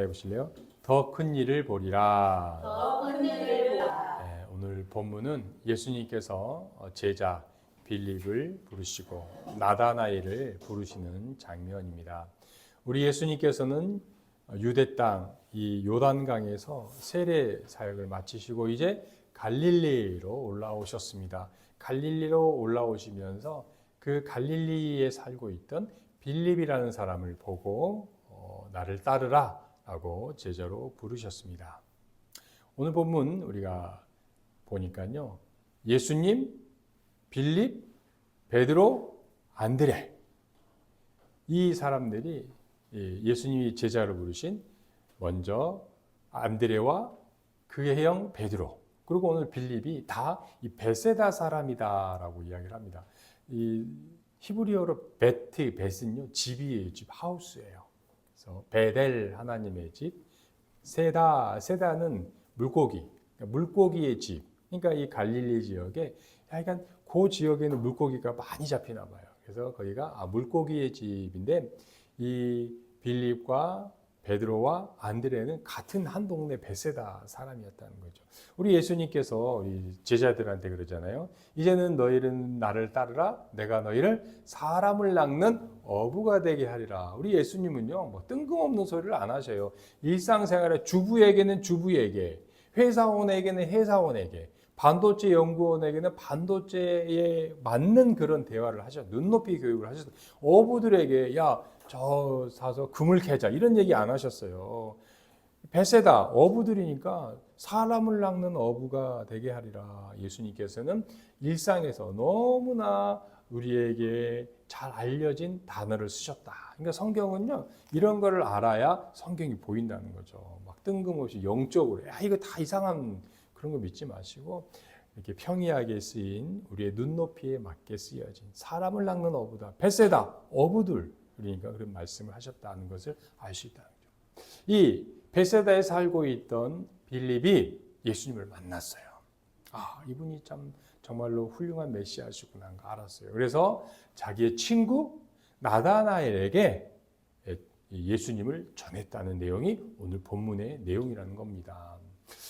해보실래요? 더 큰 일을 보리라. 더 큰 일을 보리라. 네, 오늘 본문은 예수님께서 제자 빌립을 부르시고 나다나엘을 부르시는 장면입니다. 우리 예수님께서는 유대 땅 이 요단강에서 세례 사역을 마치시고 이제 갈릴리로 올라오셨습니다. 갈릴리로 올라오시면서 그 갈릴리에 살고 있던 빌립이라는 사람을 보고 나를 따르라 라고 제자로 부르셨습니다. 오늘 본문 우리가 보니까요, 예수님, 빌립, 베드로, 안드레, 이 사람들이 예수님이 제자로 부르신 먼저 안드레와 그의 형 베드로, 그리고 오늘 빌립이 다 이 베세다 사람이다라고 이야기를 합니다. 이 히브리어로 벳은요 집이에요, 집, 하우스예요. 그래서 베델 하나님의 집, 세다는 물고기, 물고기의 집. 그러니까 이 갈릴리 지역에 약간 그 지역에는 물고기가 많이 잡히나 봐요. 그래서 거기가 물고기의 집인데 이 빌립과 베드로와 안드레는 같은 한 동네 베세다 사람이었다는 거죠. 우리 예수님께서 우리 제자들한테 그러잖아요. 이제는 너희는 나를 따르라. 내가 너희를 사람을 낚는 어부가 되게 하리라. 우리 예수님은요, 뭐 뜬금없는 소리를 안 하셔요. 일상생활에 주부에게는 주부에게, 회사원에게는 회사원에게, 반도체 연구원에게는 반도체에 맞는 그런 대화를 하셔. 눈높이 교육을 하셔서 어부들에게 야, 저 사서 금을 캐자 이런 얘기 안 하셨어요. 베세다 어부들이니까 사람을 낚는 어부가 되게 하리라. 예수님께서는 일상에서 너무나 우리에게 잘 알려진 단어를 쓰셨다. 그러니까 성경은요, 이런 거를 알아야 성경이 보인다는 거죠. 막 뜬금없이 영적으로 이거 다 이상한 그런 거 믿지 마시고 이렇게 평이하게 쓰인 우리의 눈높이에 맞게 쓰여진 사람을 낚는 어부다. 베세다 어부들, 그러니까 그런 말씀을 하셨다는 것을 알 수 있다는 거죠. 이 베세다에 살고 있던 빌립이 예수님을 만났어요. 이분이 참 정말로 훌륭한 메시아시구나 알았어요. 그래서 자기의 친구 나다나엘에게 예수님을 전했다는 내용이 오늘 본문의 내용이라는 겁니다.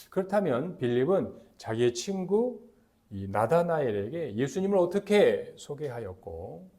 그렇다면 빌립은 자기의 친구 이 나다나엘에게 예수님을 어떻게 소개하였고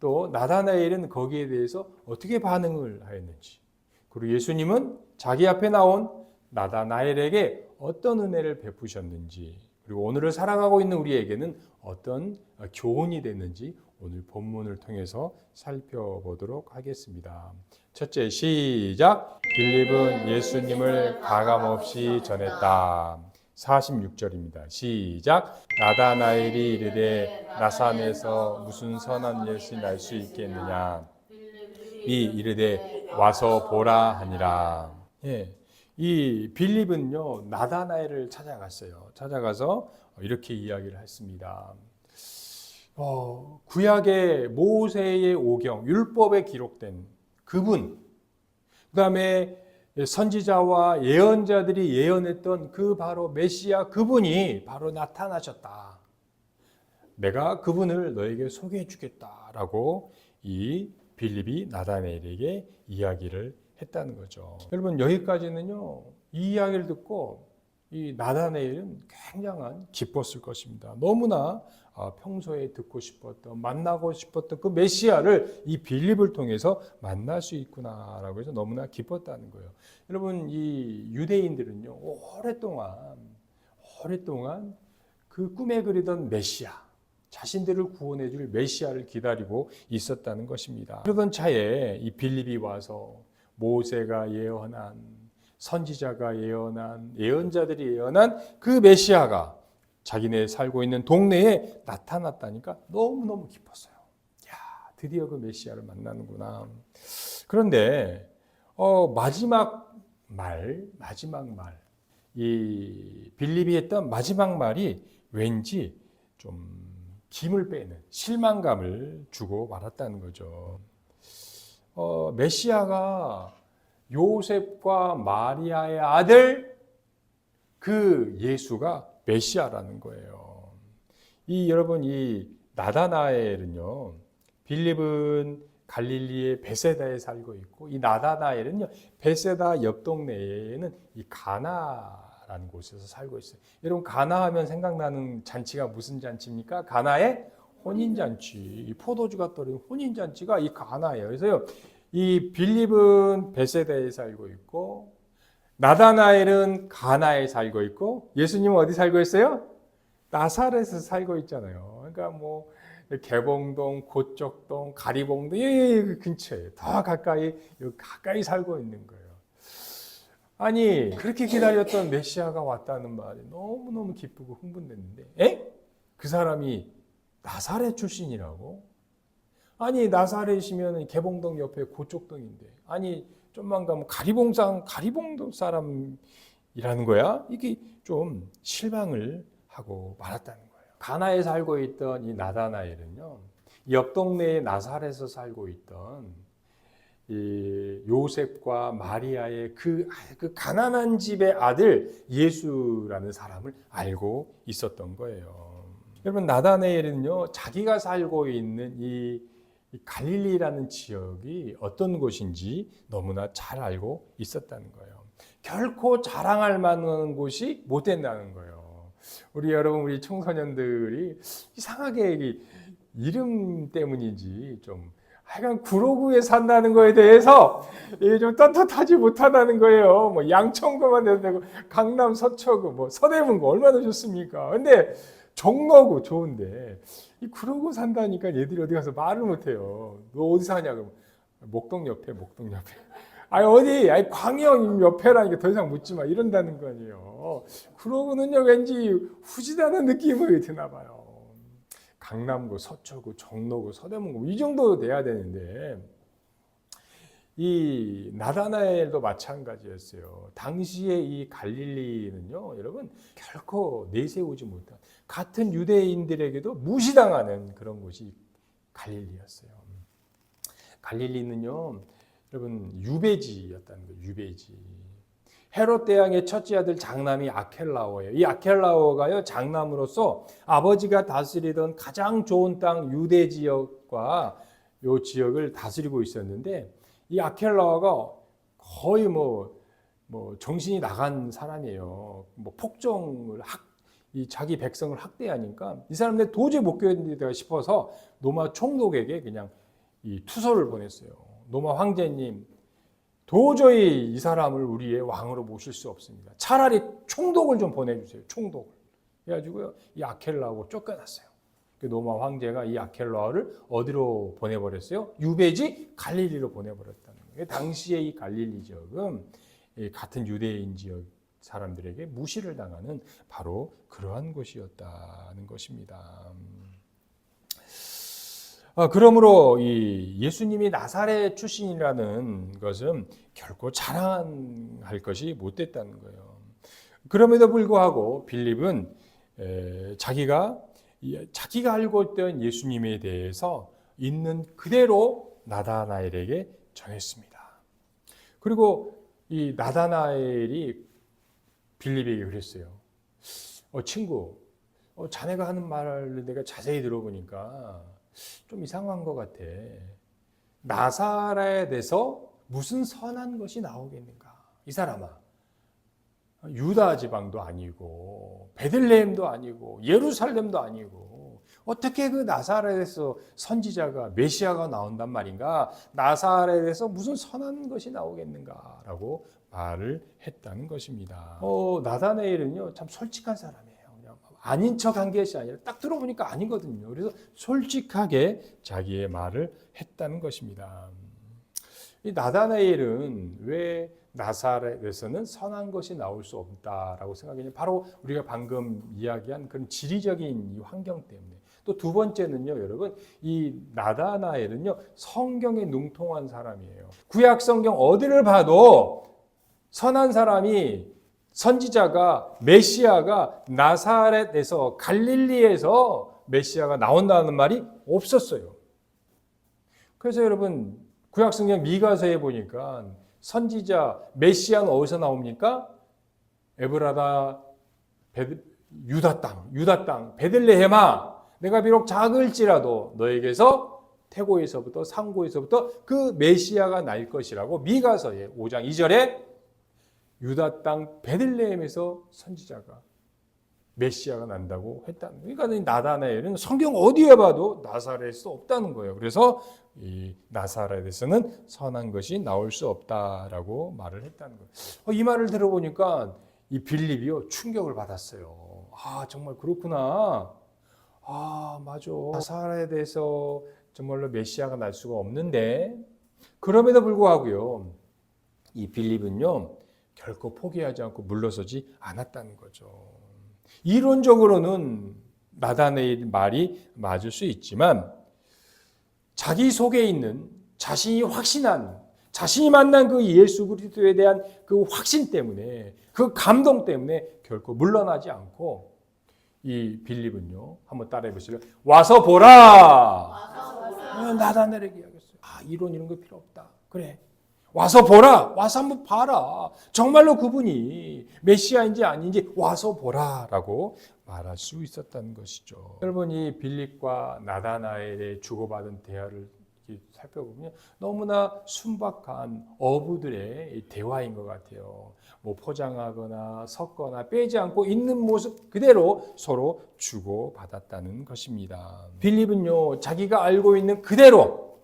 또 나다나엘은 거기에 대해서 어떻게 반응을 하였는지, 그리고 예수님은 자기 앞에 나온 나다나엘에게 어떤 은혜를 베푸셨는지, 그리고 오늘을 살아가고 있는 우리에게는 어떤 교훈이 됐는지 오늘 본문을 통해서 살펴보도록 하겠습니다. 첫째, 시작. 빌립은 예수님을 가감없이 전했다. 46절입니다. 시작. 나다나엘이 이르되 나산에서 무슨 선한 예수 날 수 있겠느냐. 이 이르되 와서 보라 하니라. 이 빌립은요 나다나엘을 찾아갔어요. 찾아가서 이렇게 이야기를 했습니다. 구약의 모세의 오경, 율법에 기록된 그분, 그 다음에 선지자와 예언자들이 예언했던 그 바로 메시아 그분이 바로 나타나셨다. 내가 그분을 너에게 소개해 주겠다라고 이 빌립이 나다나엘에게 이야기를 했다는 거죠. 여러분 여기까지는요, 이 이야기를 듣고 이 나다나엘은 굉장한 기뻤을 것입니다. 너무나 평소에 듣고 싶었던, 만나고 싶었던 그 메시아를 이 빌립을 통해서 만날 수 있구나라고 해서 너무나 기뻤다는 거예요. 여러분 이 유대인들은요 오랫동안 그 꿈에 그리던 메시아, 자신들을 구원해 줄 메시아를 기다리고 있었다는 것입니다. 그러던 차에 이 빌립이 와서 모세가 예언한, 선지자가 예언한, 예언자들이 예언한 그 메시아가 자기네 살고 있는 동네에 나타났다니까 너무너무 기뻤어요. 드디어 그 메시아를 만나는구나. 그런데 마지막 말, 이 빌립이 했던 마지막 말이 왠지 좀 김을 빼는 실망감을 주고 말았다는 거죠. 메시아가 요셉과 마리아의 아들 그 예수가 메시아라는 거예요. 여러분 이 나다나엘은요, 빌립은 갈릴리의 베세다에 살고 있고, 이 나다나엘은요 베세다 옆 동네에는 이 가나라는 곳에서 살고 있어요. 여러분, 가나하면 생각나는 잔치가 무슨 잔치입니까? 가나의 혼인잔치. 이 포도주가 떨어진 혼인잔치가 이 가나예요. 그래서요, 이 빌립은 베세다에 살고 있고, 나다나엘은 가나에 살고 있고, 예수님은 어디 살고 있어요? 나사렛에서 살고 있잖아요. 그러니까 뭐 개봉동, 고척동, 가리봉동 이 근처에 더 가까이 살고 있는 거예요. 아니, 그렇게 기다렸던 메시아가 왔다는 말이 너무너무 기쁘고 흥분됐는데, 그 사람이 나사렛 출신이라고? 아니, 나사렛이면 개봉동 옆에 고척동인데, 아니 좀만 가면 가리봉동 사람이라는 거야? 이게 좀 실망을 하고 말았다는 거예요. 가나에 살고 있던 이 나다나엘은요, 옆 동네에 나사렛에서 살고 있던 이 요셉과 마리아의 그 가난한 집의 아들 예수라는 사람을 알고 있었던 거예요. 여러분, 나다나엘은요, 자기가 살고 있는 이 갈릴리라는 지역이 어떤 곳인지 너무나 잘 알고 있었다는 거예요. 결코 자랑할 만한 곳이 못 된다는 거예요. 우리 청소년들이 이상하게 이름 때문인지 좀 하여간 구로구에 산다는 거에 대해서 좀 떳떳하지 못하다는 거예요. 뭐 양천구만 해도 되고 강남 서초구, 뭐 서대문구 얼마나 좋습니까? 근데 종로구 좋은데 이 구로구 산다니까 얘들이 어디 가서 말을 못해요. 너 어디 사냐고. 목동 옆에. 아니 광영 옆에라니까 더 이상 묻지 마 이런다는 거 아니에요. 구로구는요 왠지 후지다는 느낌이 드나 봐요. 강남구, 서초구, 종로구, 서대문구 이 정도 돼야 되는데, 이 나다나엘도 마찬가지였어요. 당시에 이 갈릴리는요, 여러분 결코 내세우지 못한, 같은 유대인들에게도 무시당하는 그런 곳이 갈릴리였어요. 갈릴리는요, 여러분 유배지였다는 거예요. 유배지. 헤롯 대왕의 첫째 아들 장남이 아켈라오예요. 이 아켈라오가요, 장남으로서 아버지가 다스리던 가장 좋은 땅 유대 지역과 요 지역을 다스리고 있었는데, 이 아켈라오가 거의 뭐 정신이 나간 사람이에요. 뭐 폭정을 이 자기 백성을 학대하니까 이 사람들 도저히 못 견디다 싶어서 로마 총독에게 그냥 이 투서를 보냈어요. 로마 황제님, 도저히 이 사람을 우리의 왕으로 모실 수 없습니다. 차라리 총독을 좀 보내주세요. 총독을. 그래가지고요, 이 아켈라오 쫓겨났어요. 로마 황제가 이 아켈라오를 어디로 보내버렸어요? 유배지 갈릴리로 보내버렸다는 거예요. 당시에 이 갈릴리 지역은 같은 유대인 지역 사람들에게 무시를 당하는 바로 그러한 곳이었다는 것입니다. 그러므로 이 예수님이 나사렛 출신이라는 것은 결코 자랑할 것이 못 됐다는 거예요. 그럼에도 불구하고 빌립은 자기가 알고 있던 예수님에 대해서 있는 그대로 나다나엘에게 전했습니다. 그리고 이 나다나엘이 빌립에게 그랬어요. 친구, 자네가 하는 말을 내가 자세히 들어보니까 좀 이상한 것 같아. 나사렛에서 무슨 선한 것이 나오겠는가? 이 사람아, 유다 지방도 아니고 베들레헴도 아니고 예루살렘도 아니고 어떻게 그 나사렛에서 선지자가 메시아가 나온단 말인가? 나사렛에서 무슨 선한 것이 나오겠는가라고 말을 했다는 것입니다. 나다나엘은요 참 솔직한 사람이에요. 그냥 아닌 척한 것이 아니라 딱 들어보니까 아니거든요. 그래서 솔직하게 자기의 말을 했다는 것입니다. 이 나다나엘은 왜 나사렛에서는 선한 것이 나올 수 없다라고 생각했냐? 바로 우리가 방금 이야기한 그런 지리적인 이 환경 때문에. 또 두 번째는요, 여러분, 이 나다나엘은요 성경에 능통한 사람이에요. 구약 성경 어디를 봐도 선한 사람이, 선지자가, 메시아가 나사렛에서, 갈릴리에서 메시아가 나온다는 말이 없었어요. 그래서 여러분, 구약 성경 미가서에 보니까 선지자 메시아는 어디서 나옵니까? 에브라다 유다 땅 베들레헴아, 내가 비록 작을지라도 너에게서 태고에서부터 상고에서부터 그 메시아가 날 것이라고 미가서의 5장 2절에 유다 땅 베들레헴에서 선지자가 메시아가 난다고 했다는 거예요. 그러니까 나다나엘은 성경 어디에 봐도 나사렛에서 없다는 거예요. 그래서 이 나사렛에서는 선한 것이 나올 수 없다라고 말을 했다는 거예요. 이 말을 들어보니까 이 빌립이요 충격을 받았어요. 아 정말 그렇구나. 아 맞아. 나사렛에서 정말로 메시아가 날 수가 없는데 그럼에도 불구하고요 이 빌립은요 결코 포기하지 않고 물러서지 않았다는 거죠. 이론적으로는 나다나엘 말이 맞을 수 있지만 자기 속에 있는 자신이 확신한 자신이 만난 그 예수 그리스도에 대한 그 확신 때문에 그 감동 때문에 결코 물러나지 않고 이 빌립은요 한번 따라해 보시죠. 와서 보라. 나다나엘에게 이야기했어요. 아 이론 이런 거 필요 없다. 그래. 와서 보라. 와서 한번 봐라. 정말로 그분이 메시아인지 아닌지 와서 보라라고 말할 수 있었다는 것이죠. 여러분 이 빌립과 나다나엘의 주고받은 대화를 살펴보면 너무나 순박한 어부들의 대화인 것 같아요. 뭐 포장하거나 섞거나 빼지 않고 있는 모습 그대로 서로 주고받았다는 것입니다. 빌립은요 자기가 알고 있는 그대로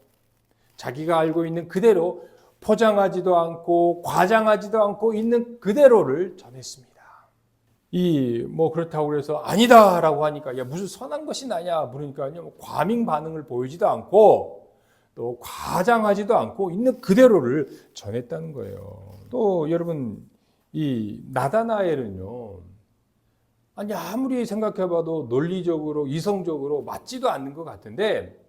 포장하지도 않고 과장하지도 않고 있는 그대로를 전했습니다. 뭐 그렇다고 그래서 아니다라고 하니까 야 무슨 선한 것이 나냐 그러니까요 과민 반응을 보이지도 않고 또 과장하지도 않고 있는 그대로를 전했다는 거예요. 또 여러분 이 나다나엘은요 아무리 생각해봐도 논리적으로 이성적으로 맞지도 않는 것 같은데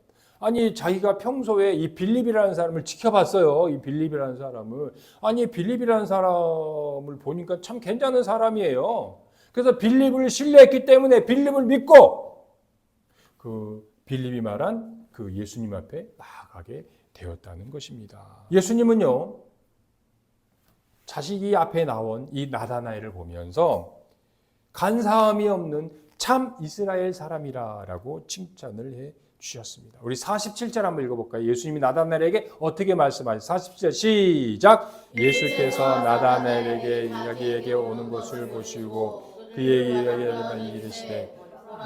자기가 평소에 이 빌립이라는 사람을 지켜봤어요. 이 빌립이라는 사람을. 빌립이라는 사람을 보니까 참 괜찮은 사람이에요. 그래서 빌립을 신뢰했기 때문에 빌립을 믿고 그 빌립이 말한 그 예수님 앞에 나아가게 되었다는 것입니다. 예수님은요, 자식이 앞에 나온 이 나다나엘을 보면서 간사함이 없는 참 이스라엘 사람이라고 칭찬을 해 주셨습니다. 우리 47절 한번 읽어볼까요? 예수님이 나다나엘에게 어떻게 말씀하셨어요? 47절 시작. 예수께서 나다나엘에게 여기에게 오는 것을 보시고 그에게 이르시되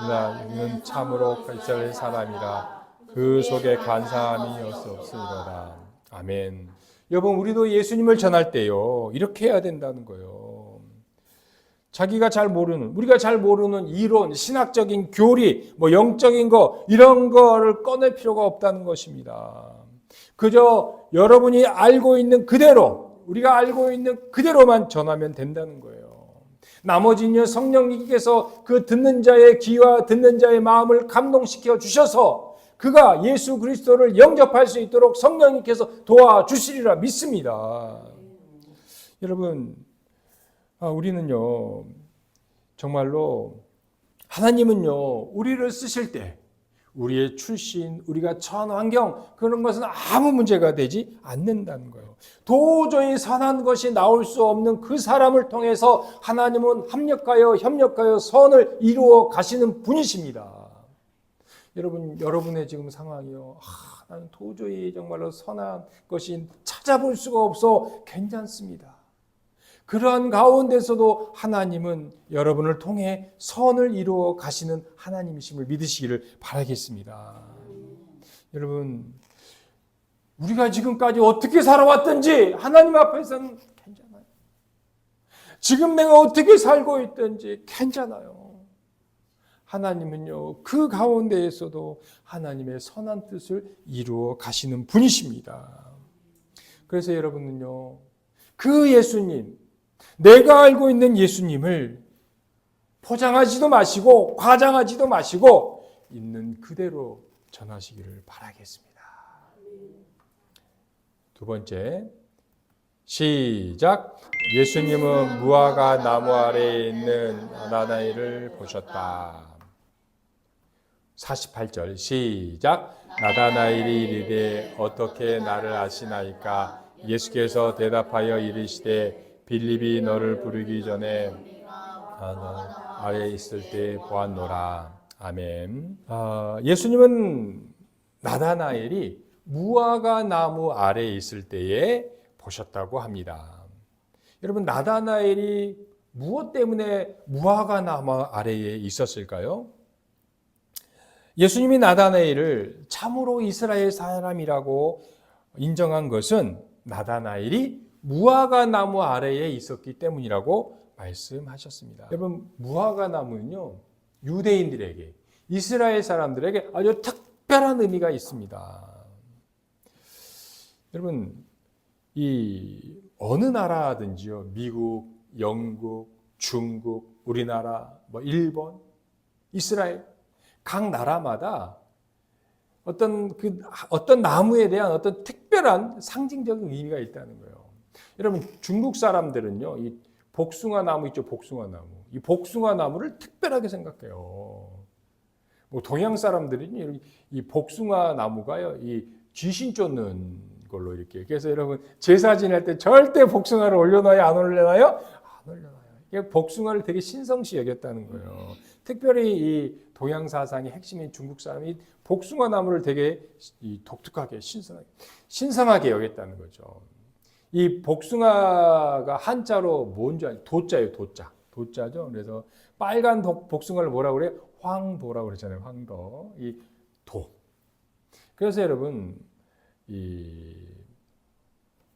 나는 참으로 이스라엘 사람이라 그 속에 간사함이 없으리로다. 아멘. 여러분 우리도 예수님을 전할 때요 이렇게 해야 된다는 거예요. 우리가 잘 모르는 이론, 신학적인 교리, 영적인 거 이런 거를 꺼낼 필요가 없다는 것입니다. 그저 여러분이 알고 있는 그대로, 우리가 알고 있는 그대로만 전하면 된다는 거예요. 나머지는 성령님께서 그 듣는 자의 귀와 듣는 자의 마음을 감동시켜 주셔서 그가 예수 그리스도를 영접할 수 있도록 성령님께서 도와주시리라 믿습니다. 여러분 우리는요 정말로 하나님은요 우리를 쓰실 때 우리의 출신, 우리가 처한 환경 그런 것은 아무 문제가 되지 않는다는 거예요. 도저히 선한 것이 나올 수 없는 그 사람을 통해서 하나님은 협력하여 선을 이루어 가시는 분이십니다. 여러분의 지금 상황이요. 나는 도저히 정말로 선한 것이 찾아볼 수가 없어 괜찮습니다. 그러한 가운데서도 하나님은 여러분을 통해 선을 이루어 가시는 하나님이심을 믿으시기를 바라겠습니다. 여러분, 우리가 지금까지 어떻게 살아왔든지 하나님 앞에서는 괜찮아요. 지금 내가 어떻게 살고 있든지 괜찮아요. 하나님은요, 그 가운데에서도 하나님의 선한 뜻을 이루어 가시는 분이십니다. 그래서 여러분은요, 그 예수님, 내가 알고 있는 예수님을 포장하지도 마시고 과장하지도 마시고 있는 그대로 전하시기를 바라겠습니다. 두 번째 시작. 예수님은 무화과 나무 아래에 있는 나다나엘을 보셨다. 48절 시작. 나다나엘이 이르되 어떻게 나를 아시나이까? 예수께서 대답하여 이르시되 빌립이 너를 부르기 전에 아래에 있을 때 보았노라. 아멘. 예수님은 나다나엘이 무화과 나무 아래에 있을 때에 보셨다고 합니다. 여러분, 나다나엘이 무엇 때문에 무화과 나무 아래에 있었을까요? 예수님이 나다나엘을 참으로 이스라엘 사람이라고 인정한 것은 나다나엘이 무화과 나무 아래에 있었기 때문이라고 말씀하셨습니다. 여러분, 무화과 나무는요, 유대인들에게, 이스라엘 사람들에게 아주 특별한 의미가 있습니다. 여러분, 이 어느 나라든지요, 미국, 영국, 중국, 우리나라, 일본, 이스라엘, 각 나라마다 어떤 나무에 대한 어떤 특별한 상징적인 의미가 있다는 거예요. 여러분, 중국 사람들은요, 이 복숭아 나무 있죠, 복숭아 나무. 이 복숭아 나무를 특별하게 생각해요. 동양 사람들은 이 복숭아 나무가요, 이 귀신 쫓는 걸로 이렇게. 그래서 여러분, 제사 지낼 때 절대 복숭아를 올려놔요, 안 올려놔요? 안 올려놔요. 복숭아를 되게 신성시 여겼다는 거예요. 특별히 이 동양 사상의 핵심인 중국 사람이 복숭아 나무를 되게 독특하게 신성하게 여겼다는 거죠. 이 복숭아가 한자로 뭔지 아세요? 도자예요, 도자. 도자죠. 그래서 빨간 복숭아를 뭐라고 그래요? 황도라고 그러잖아요. 황도. 이 도. 그래서 여러분, 이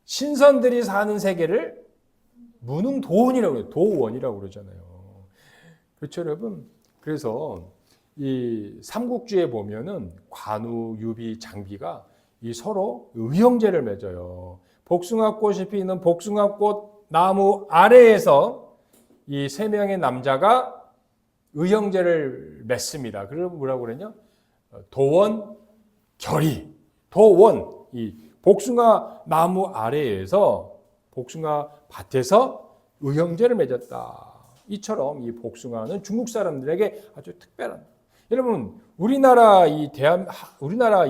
신선들이 사는 세계를 무능도원이라고 그래요. 도원이라고 그러잖아요. 그렇죠, 여러분? 그래서 이 삼국지에 보면은 관우, 유비, 장비가 이 서로 의형제를 맺어요. 복숭아꽃이 피는 복숭아꽃 나무 아래에서 이 세 명의 남자가 의형제를 맺습니다. 그래서 뭐라고 그러냐? 도원, 결의. 도원, 이 복숭아 나무 아래에서 복숭아 밭에서 의형제를 맺었다. 이처럼 이 복숭아는 중국 사람들에게 아주 특별한. 여러분, 우리나라 이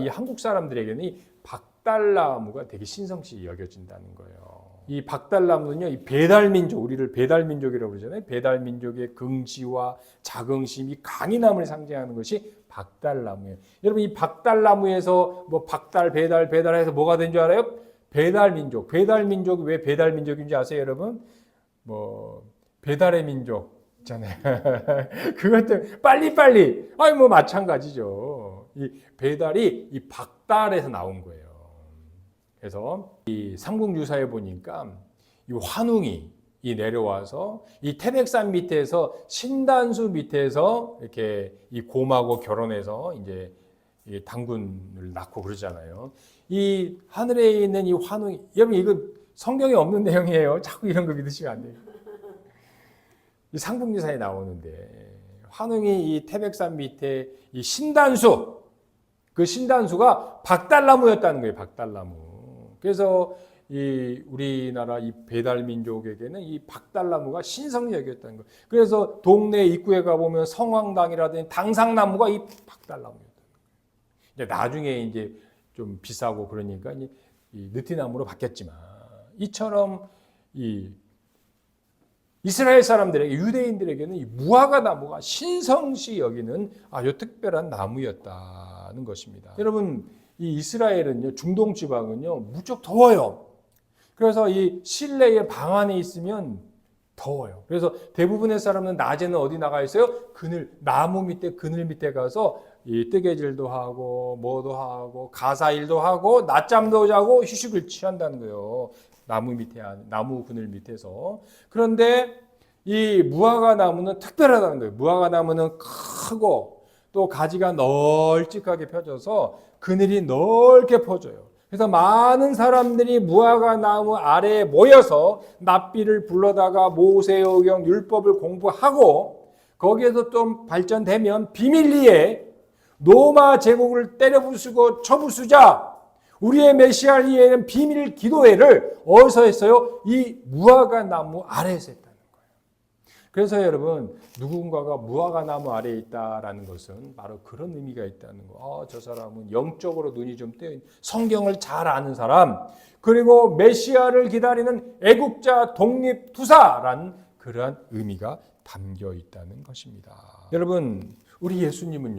한국 사람들에게는 이 박달나무가 되게 신성시 여겨진다는 거예요. 이 박달나무는요, 이 배달민족, 우리를 배달민족이라고 그러잖아요. 배달민족의 긍지와 자긍심, 이 강인함을 상징하는 것이 박달나무예요. 여러분, 이 박달나무에서 배달해서 뭐가 된 줄 알아요? 배달민족. 배달민족이 왜 배달민족인지 아세요, 여러분? 배달의 민족 있잖아요. 그것 때문에 빨리빨리. 마찬가지죠. 이 배달이 이 박달에서 나온 거예요. 그래서 이 삼국유사에 보니까 이 환웅이 내려와서 이 태백산 밑에서 신단수 밑에서 이렇게 이 곰하고 결혼해서 이제 이 당군을 낳고 그러잖아요. 이 하늘에 있는 이 환웅이, 여러분, 이거 성경에 없는 내용이에요. 자꾸 이런 거 믿으시면 안 돼요. 이 삼국유사에 나오는데 환웅이 이 태백산 밑에 이 신단수, 그 신단수가 박달나무였다는 거예요. 박달나무. 그래서 이 우리나라 이 배달민족에게는 이 박달나무가 신성이 여겼다는 거예요. 그래서 동네 입구에 가보면 성황당이라든지 당상나무가 이 박달나무였다는 거예요. 이제 나중에 이제 좀 비싸고 그러니까 이 느티나무로 바뀌었지만, 이처럼 이 이스라엘 사람들에게, 유대인들에게는 이 무화과 나무가 신성시 여기는 아주 특별한 나무였다는 것입니다. 여러분, 이 이스라엘은요, 중동 지방은요, 무척 더워요. 그래서 이 실내에 방 안에 있으면 더워요. 그래서 대부분의 사람은 낮에는 어디 나가 있어요? 나무 밑에, 그늘 밑에 가서 이 뜨개질도 하고, 뭐도 하고, 가사일도 하고, 낮잠도 자고, 휴식을 취한다는 거예요. 나무 그늘 밑에서. 그런데 이 무화과 나무는 특별하다는 거예요. 무화과 나무는 크고 또 가지가 널찍하게 펴져서 그늘이 넓게 퍼져요. 그래서 많은 사람들이 무화과 나무 아래에 모여서 납비를 불러다가 모세오경 율법을 공부하고, 거기에서 좀 발전되면 비밀리에 로마 제국을 때려부수고 쳐부수자, 우리의 메시아를 위해는 비밀 기도회를 어디서 했어요? 이 무화과 나무 아래에서 했다는 거예요. 그래서 여러분, 누군가가 무화과 나무 아래에 있다라는 것은 바로 그런 의미가 있다는 거. 저 사람은 영적으로 눈이 좀 뜨여 있는, 성경을 잘 아는 사람, 그리고 메시아를 기다리는 애국자, 독립투사라는 그러한 의미가 담겨 있다는 것입니다. 여러분, 우리 예수님은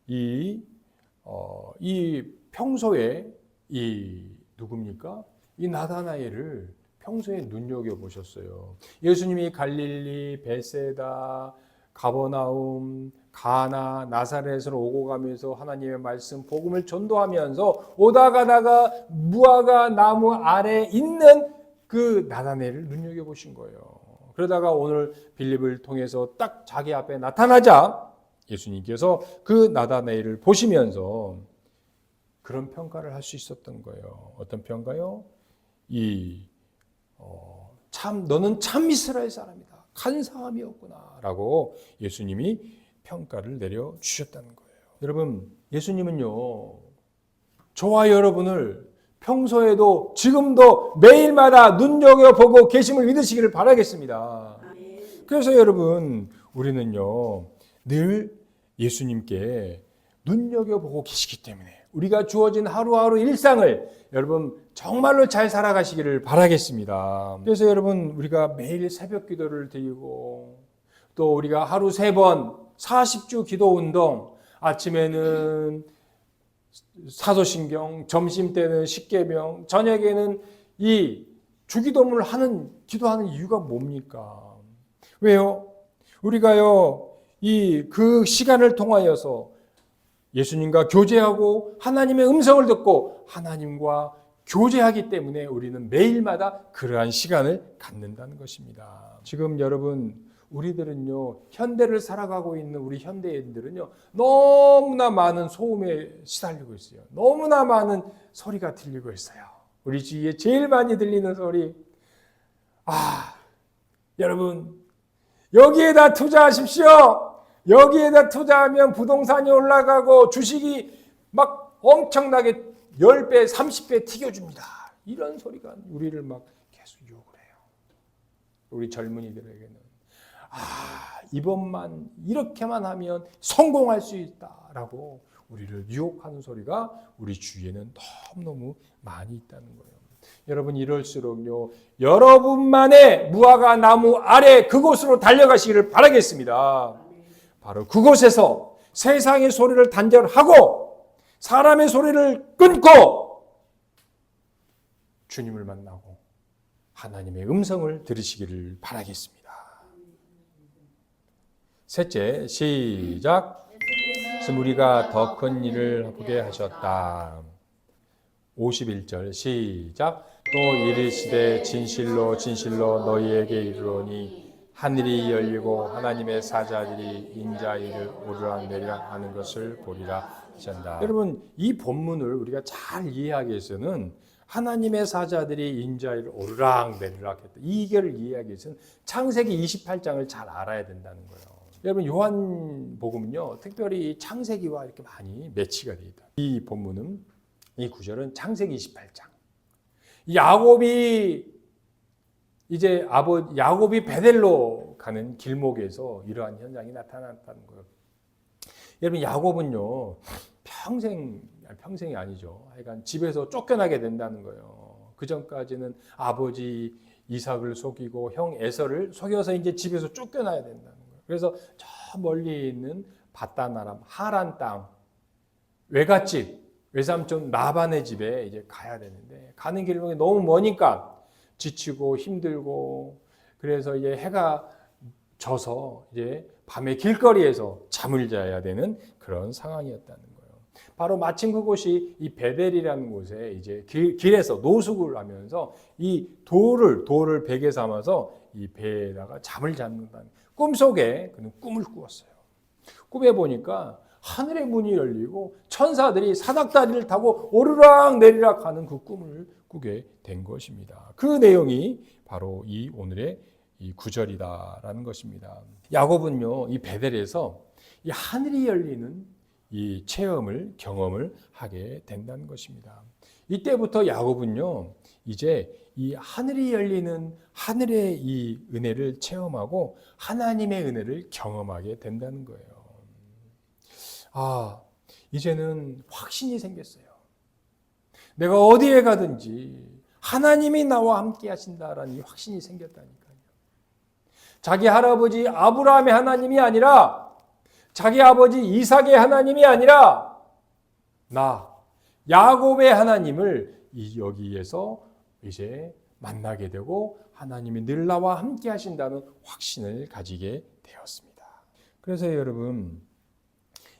이 평소에 누굽니까? 이 나다나엘을 평소에 눈여겨보셨어요. 예수님이 갈릴리, 베세다, 가버나움, 가나, 나사렛으로 오고 가면서 하나님의 말씀, 복음을 전도하면서 오다 가다가 무화과 나무 아래 있는 그 나다나엘을 눈여겨보신 거예요. 그러다가 오늘 빌립을 통해서 딱 자기 앞에 나타나자 예수님께서 그 나다나엘을 보시면서 그런 평가를 할 수 있었던 거예요. 어떤 평가요? 너는 참 이스라엘 사람이다. 간사함이었구나. 라고 예수님이 평가를 내려주셨다는 거예요. 여러분, 예수님은요, 저와 여러분을 평소에도 지금도 매일마다 눈여겨보고 계심을 믿으시기를 바라겠습니다. 그래서 여러분, 우리는요, 늘 예수님께 눈여겨보고 계시기 때문에 우리가 주어진 하루하루 일상을 여러분 정말로 잘 살아가시기를 바라겠습니다. 그래서 여러분 우리가 매일 새벽 기도를 드리고 또 우리가 하루 3번 40주 기도 운동, 아침에는 사도신경, 점심때는 십계명, 저녁에는 이 주기도문을 기도하는 이유가 뭡니까? 왜요? 우리가요 그 시간을 통하여서 예수님과 교제하고 하나님의 음성을 듣고 하나님과 교제하기 때문에 우리는 매일마다 그러한 시간을 갖는다는 것입니다. 지금 여러분 우리들은요 현대를 살아가고 있는 우리 현대인들은요 너무나 많은 소음에 시달리고 있어요. 너무나 많은 소리가 들리고 있어요. 우리 주위에 제일 많이 들리는 소리, 여러분 여기에다 투자하십시오. 여기에다 투자하면 부동산이 올라가고 주식이 막 엄청나게 10배, 30배 튀겨줍니다. 이런 소리가 우리를 막 계속 유혹을 해요. 우리 젊은이들에게는 이번만 이렇게만 하면 성공할 수 있다라고 우리를 유혹하는 소리가 우리 주위에는 너무너무 많이 있다는 거예요. 여러분 이럴수록요 여러분만의 무화과 나무 아래 그곳으로 달려가시기를 바라겠습니다. 바로 그곳에서 세상의 소리를 단절하고 사람의 소리를 끊고 주님을 만나고 하나님의 음성을 들으시기를 바라겠습니다. 셋째, 시작. 우리가 더 큰 일을 보게 하셨다. 51절 시작. 또 이르시되 진실로 진실로 너희에게 이르노니 하늘이 열리고 하나님의 사자들이 인자이를 오르락내리락 하는 것을 보리라 하신다. 여러분 이 본문을 우리가 잘 이해하기 위해서는 하나님의 사자들이 인자이를 오르락내리락 했다. 이계를 이해하기 위해서는 창세기 28장을 잘 알아야 된다는 거예요. 여러분 요한복음은요 특별히 창세기와 이렇게 많이 매치가 되어 있다. 이 본문은 이 구절은 창세기 28장. 야곱이 베델로 가는 길목에서 이러한 현상이 나타났다는 거예요. 여러분 야곱은요 평생이 아니죠. 하여간 집에서 쫓겨나게 된다는 거예요. 그 전까지는 아버지 이삭을 속이고 형 에서를 속여서 이제 집에서 쫓겨나야 된다는 거예요. 그래서 저 멀리 있는 바다나람 하란 땅 외갓집 외삼촌 라반의 집에 이제 가야 되는데 가는 길목이 너무 머니까 지치고 힘들고 그래서 이제 해가 져서 이제 밤에 길거리에서 잠을 자야 되는 그런 상황이었다는 거예요. 바로 마침 그곳이 이 베델이라는 곳에 이제 길에서 노숙을 하면서 이 돌을 베개 삼아서 이 배에다가 잠을 잡는다는 꿈속에 그는 꿈을 꾸었어요. 꿈에 보니까 하늘의 문이 열리고 천사들이 사닥다리를 타고 오르락 내리락 하는 그 꿈을 꾸게 된 것입니다. 그 내용이 바로 이 오늘의 이 구절이다라는 것입니다. 야곱은요, 이 베델에서 이 하늘이 열리는 이 경험을 하게 된다는 것입니다. 이때부터 야곱은요, 이제 이 하늘이 열리는 하늘의 이 은혜를 체험하고 하나님의 은혜를 경험하게 된다는 거예요. 이제는 확신이 생겼어요. 내가 어디에 가든지 하나님이 나와 함께 하신다라는 이 확신이 생겼다니까요. 자기 할아버지 아브라함의 하나님이 아니라 자기 아버지 이삭의 하나님이 아니라 나 야곱의 하나님을 여기에서 이제 만나게 되고 하나님이 늘 나와 함께 하신다는 확신을 가지게 되었습니다. 그래서 여러분,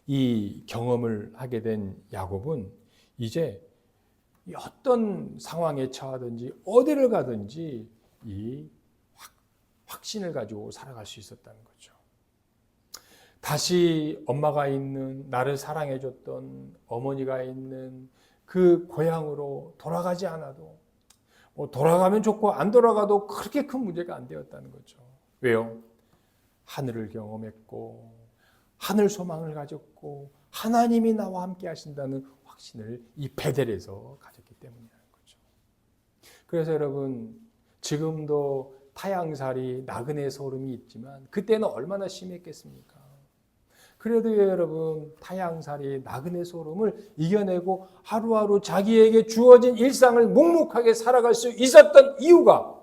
이 경험을 하게 된 야곱은 이제 어떤 상황에 처하든지 어디를 가든지 이 확신을 가지고 살아갈 수 있었다는 거죠. 다시 엄마가 있는, 나를 사랑해줬던 어머니가 있는 그 고향으로 돌아가지 않아도, 돌아가면 좋고 안 돌아가도 그렇게 큰 문제가 안 되었다는 거죠. 왜요? 하늘을 경험했고 하늘 소망을 가졌고 하나님이 나와 함께 하신다는 확신을 이 베델에서 가졌기 때문이라는 거죠. 그래서 여러분, 지금도 타향살이 나그네 소름이 있지만 그때는 얼마나 심했겠습니까? 그래도 여러분, 타향살이 나그네 소름을 이겨내고 하루하루 자기에게 주어진 일상을 묵묵하게 살아갈 수 있었던 이유가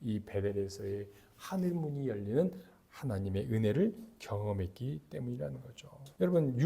이 베델에서의 하늘문이 열리는 하나님의 은혜를 경험했기 때문이라는 거죠. 여러분,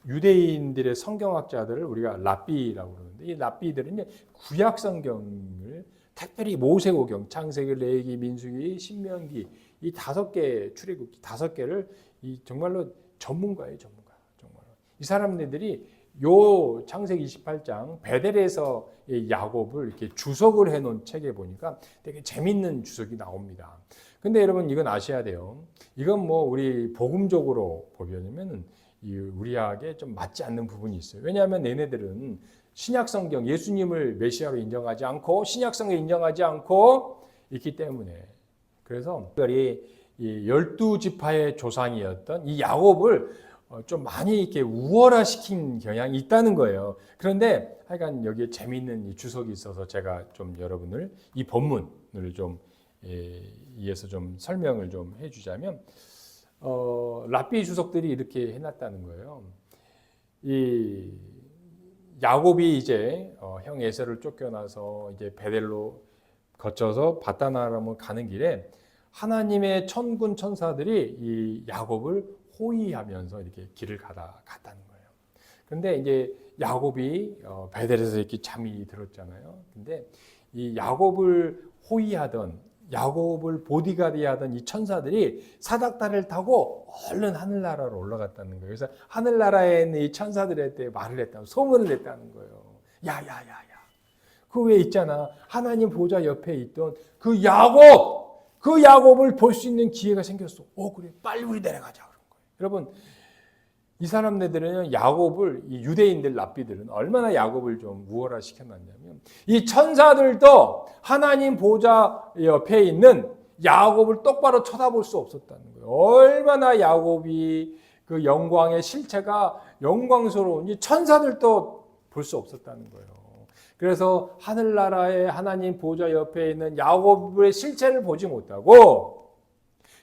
유대인들의 성경학자들을 우리가 랍비라고 그러는데, 이 랍비들은 구약 성경을 특별히 모세오경, 창세기, 레위기, 민수기, 신명기 이 5개 출애굽기 5개를 이 정말로 전문가예요, 전문가. 정말로 이 사람들이 요 창세기 28장 베델에서 야곱을 이렇게 주석을 해놓은 책에 보니까 되게 재밌는 주석이 나옵니다. 근데 여러분, 이건 아셔야 돼요. 이건 뭐 우리 복음적으로 보면은 우리에게 좀 맞지 않는 부분이 있어요. 왜냐하면 얘네들은 신약성경, 예수님을 메시아로 인정하지 않고 신약성경 인정하지 않고 있기 때문에, 그래서 특별히 이 12지파의 조상이었던 이 야곱을 좀 많이 이렇게 우월화시킨 경향이 있다는 거예요. 그런데 하여간 여기에 재미있는 이 주석이 있어서 제가 좀 여러분을 이 본문을 좀 이에서 좀 설명을 좀 해주자면, 랍비 주석들이 이렇게 해놨다는 거예요. 이 야곱이 이제 형 에서를 쫓겨나서 이제 베델로 거쳐서 바다나람을 가는 길에 하나님의 천군 천사들이 이 야곱을 호위하면서 이렇게 길을 갔다는 거예요. 그런데 이제 야곱이 베델에서 이렇게 잠이 들었잖아요. 근데 이 야곱을 호위하던, 야곱을 보디가드하던 이 천사들이 사닥다리를 타고 얼른 하늘나라로 올라갔다는 거예요. 그래서 하늘나라에 있는 이 천사들한테 말을 했다는, 소문을 냈다는 거예요. 야야야야, 그 외에 있잖아, 하나님 보좌 옆에 있던 그 야곱을 볼 수 있는 기회가 생겼어. 그래, 빨리 우리 내려가자 그런 거예요. 여러분, 이 사람들은 야곱을, 이 유대인들 랍비들은 얼마나 야곱을 좀 우월화 시켜놨냐면, 이 천사들도 하나님 보좌 옆에 있는 야곱을 똑바로 쳐다볼 수 없었다는 거예요. 얼마나 야곱이 그 영광의 실체가 영광스러운지 천사들도 볼 수 없었다는 거예요. 그래서 하늘나라의 하나님 보좌 옆에 있는 야곱의 실체를 보지 못하고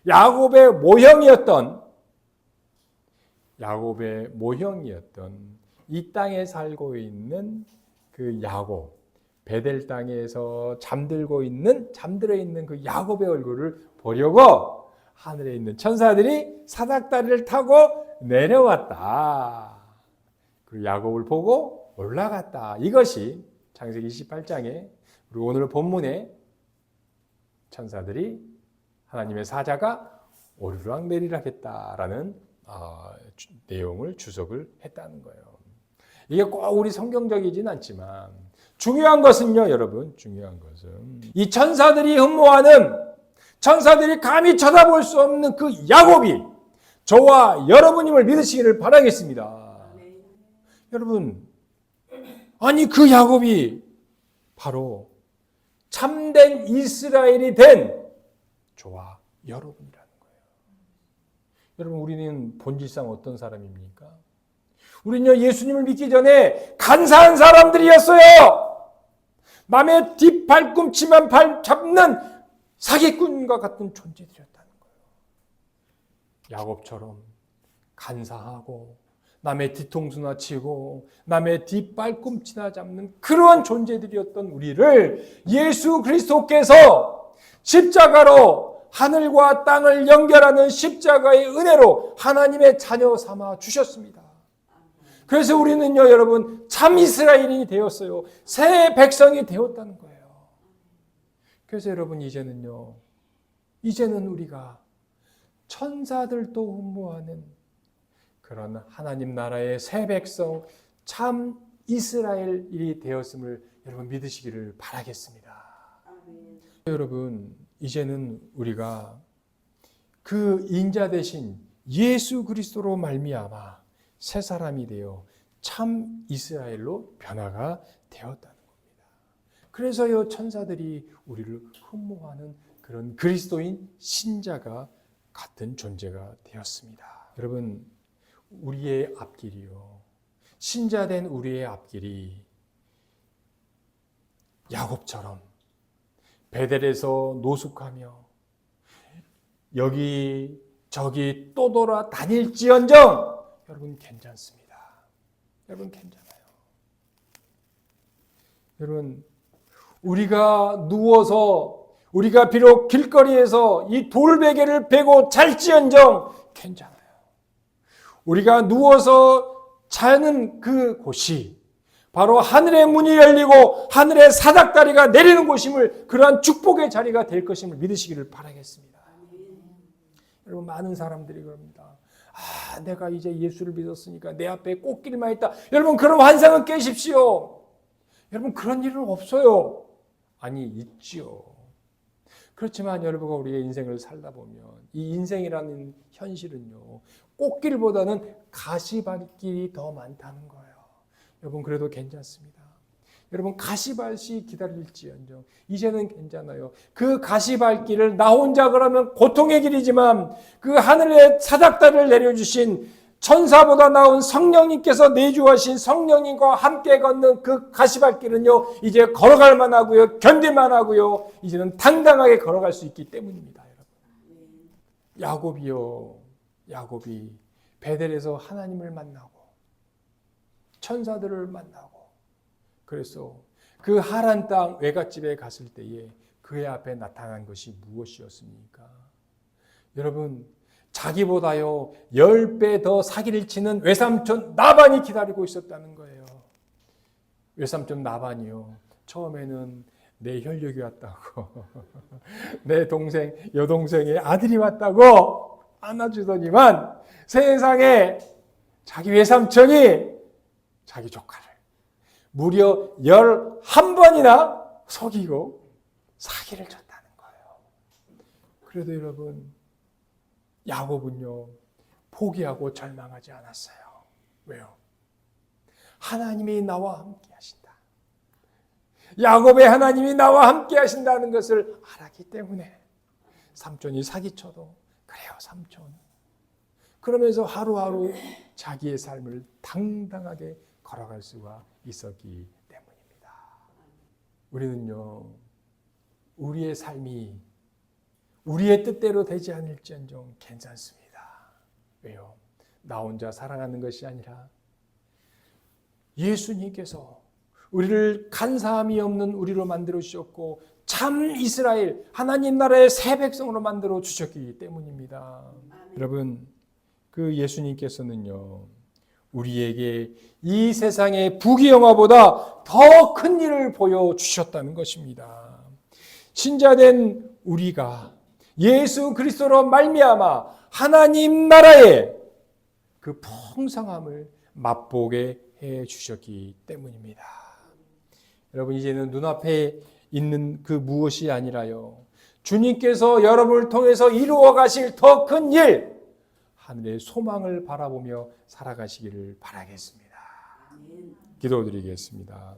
야곱의 모형이었던 이 땅에 살고 있는 그 야곱, 베델 땅에서 잠들어 있는 그 야곱의 얼굴을 보려고 하늘에 있는 천사들이 사닥다리를 타고 내려왔다. 그리고 야곱을 보고 올라갔다. 이것이 창세기 28장에 그리고 오늘 본문에 천사들이 하나님의 사자가 오르락 내리락 했다라는 내용을 주석을 했다는 거예요. 이게 꼭 우리 성경적이진 않지만 중요한 것은요, 여러분, 중요한 것은 이 천사들이 흠모하는, 천사들이 감히 쳐다볼 수 없는 그 야곱이 저와 여러분임을 믿으시기를 바라겠습니다. 여러분, 아니 그 야곱이 바로 참된 이스라엘이 된 저와 여러분이라는 거예요. 여러분, 우리는 본질상 어떤 사람입니까? 우리는요, 예수님을 믿기 전에 간사한 사람들이었어요. 남의 뒷발꿈치만 잡는 사기꾼과 같은 존재들이었다는 거예요. 야곱처럼 간사하고 남의 뒤통수나 치고 남의 뒷발꿈치나 잡는 그러한 존재들이었던 우리를 예수 그리스도께서 십자가로 하늘과 땅을 연결하는 십자가의 은혜로 하나님의 자녀 삼아 주셨습니다. 그래서 우리는요, 여러분, 참 이스라엘인이 되었어요. 새 백성이 되었다는 거예요. 그래서 여러분, 이제는 우리가 천사들도 흠모하는 그런 하나님 나라의 새 백성, 참 이스라엘이 되었음을 여러분 믿으시기를 바라겠습니다. 여러분, 이제는 우리가 그 인자 대신 예수 그리스도로 말미암아 새 사람이 되어 참 이스라엘로 변화가 되었다는 겁니다. 그래서요, 천사들이 우리를 흠모하는 그런 그리스도인 신자가 같은 존재가 되었습니다. 여러분, 우리의 앞길이요, 신자된 우리의 앞길이 야곱처럼 베델에서 노숙하며 여기 저기 또 돌아다닐지언정 여러분 괜찮습니다. 여러분 괜찮아요. 여러분, 우리가 누워서 우리가 비록 길거리에서 이 돌베개를 베고 잘지언정 괜찮아요. 우리가 누워서 자는 그 곳이 바로 하늘의 문이 열리고 하늘의 사닥다리가 내리는 곳임을, 그러한 축복의 자리가 될 것임을 믿으시기를 바라겠습니다. 여러분, 많은 사람들이 그럽니다. 내가 이제 예수를 믿었으니까 내 앞에 꽃길만 있다. 여러분, 그런 환상은 깨십시오. 여러분, 그런 일은 없어요. 아니, 있지요. 그렇지만 여러분과 우리의 인생을 살다 보면 이 인생이라는 현실은요, 꽃길보다는 가시밭길이 더 많다는 거예요. 여러분, 그래도 괜찮습니다. 여러분, 가시밭이 기다릴지언정 이제는 괜찮아요. 그 가시밭길을 나 혼자 그러면 고통의 길이지만 그 하늘의 사닥다리를 내려주신 천사보다 나은 성령님께서 내주하신 성령님과 함께 걷는 그 가시밭길은요, 이제 걸어갈 만하고요, 견딜만 하고요, 이제는 당당하게 걸어갈 수 있기 때문입니다. 여러분, 야곱이 베델에서 하나님을 만나고 천사들을 만나고 그래서 그 하란 땅 외갓집에 갔을 때에 그의 앞에 나타난 것이 무엇이었습니까? 여러분, 자기보다요 10배 더 사기를 치는 외삼촌 나반이 기다리고 있었다는 거예요. 외삼촌 나반이요, 처음에는 내 혈육이 왔다고 내 동생 여동생의 아들이 왔다고 안아주더니만 세상에 자기 외삼촌이 자기 조카를 무려 11번이나 속이고 사기를 쳤다는 거예요. 그래도 여러분, 야곱은요 포기하고 절망하지 않았어요. 왜요? 하나님이 나와 함께 하신다. 야곱의 하나님이 나와 함께 하신다는 것을 알았기 때문에 삼촌이 사기쳐도 그래요, 삼촌. 그러면서 하루하루 자기의 삶을 당당하게 걸어갈 수가 있었기 때문입니다. 우리는요, 우리의 삶이 우리의 뜻대로 되지 않을지언정 괜찮습니다. 왜요? 나 혼자 살아가는 것이 아니라 예수님께서 우리를 간사함이 없는 우리로 만들어 주셨고 참 이스라엘, 하나님 나라의 새 백성으로 만들어 주셨기 때문입니다. 여러분, 그 예수님께서는요, 우리에게 이 세상의 부귀영화보다 더 큰 일을 보여주셨다는 것입니다. 신자된 우리가 예수 그리스도로 말미암아 하나님 나라의 그 풍성함을 맛보게 해주셨기 때문입니다. 여러분, 이제는 눈앞에 있는 그 무엇이 아니라요, 주님께서 여러분을 통해서 이루어 가실 더 큰 일, 하늘의 소망을 바라보며 살아가시기를 바라겠습니다. 기도드리겠습니다.